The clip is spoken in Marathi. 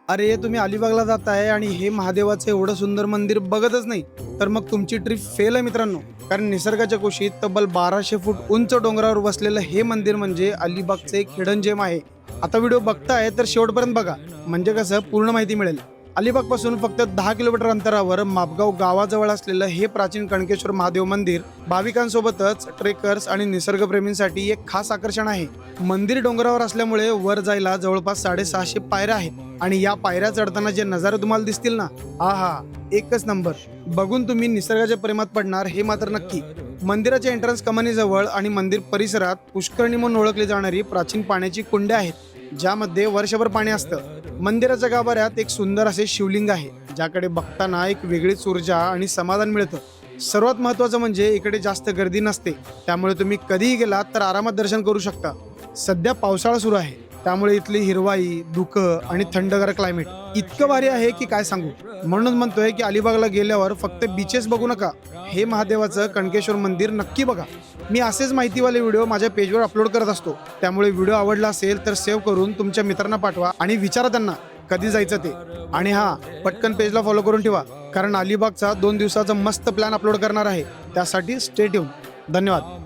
अरे तुम्ही अलिबागला जाताय आणि हे महादेवाचं एवढं सुंदर मंदिर बघतच नाही तर मग तुमची ट्रिप फेल आहे मित्रांनो. कारण निसर्गाच्या कुशीत तब्बल 1200 फूट उंच डोंगरावर बसलेलं हे मंदिर म्हणजे अलिबागचे एक हिडन जेम आहे. आता व्हिडिओ बघताय तर शेवटपर्यंत बघा, म्हणजे कसं पूर्ण माहिती मिळेल. अलिबाग पासून फक्त 10 किलोमीटर अंतरावर मापगाव गावाजवळ असलेलं हे प्राचीन कणकेश्वर महादेव मंदिर भाविकांसोबतच ट्रेकर्स आणि निसर्गप्रेमींसाठी एक खास आकर्षण आहे. मंदिर डोंगरावर असल्यामुळे वर जायला जवळपास 650 पायऱ्या आहेत आणि या पायऱ्या चढताना जे नजारे तुम्हाला दिसतील ना, आहा, एकच नंबर. बघून तुम्ही निसर्गाच्या प्रेमात पडणार हे मात्र नक्की. मंदिराच्या एंट्रन्स कमानीजवळ आणि मंदिर परिसरात पुष्करणी म्हणून ओळखली जाणारी प्राचीन पाण्याची कुंडे आहेत, ज्यामध्ये वर्षभर पाणी असतं. मंदिराच्या गाभाऱ्यात एक सुंदर असे शिवलिंग आहे, ज्याकडे बघताना एक वेगळीच ऊर्जा आणि समाधान मिळतं. सर्वात महत्त्वाचं म्हणजे इकडे जास्त गर्दी नसते, त्यामुळे तुम्ही कधीही गेलात तर आरामात दर्शन करू शकता. सध्या पावसाळा सुरू आहे, त्यामुळे इथली हिरवाई, धुकं आणि थंडगार क्लायमेट इतकं भारी आहे की काय सांगू. म्हणून म्हणतोय की अलिबागला गेल्यावर फक्त बीचेस बघू नका, हे महादेवाचं कणकेश्वर मंदिर नक्की बघा. मी असेच माहितीवाले व्हिडिओ माझ्या पेजवर अपलोड करत असतो, त्यामुळे व्हिडिओ आवडला असेल तर सेव्ह करून तुमच्या मित्रांना पाठवा आणि विचारा त्यांना कधी जायचं ते. आणि हां, पटकन पेजला फॉलो करून ठेवा, कारण अलिबागचा 2 दिवसाचा मस्त प्लॅन अपलोड करणार आहे. त्यासाठी स्टे ट्यून. धन्यवाद.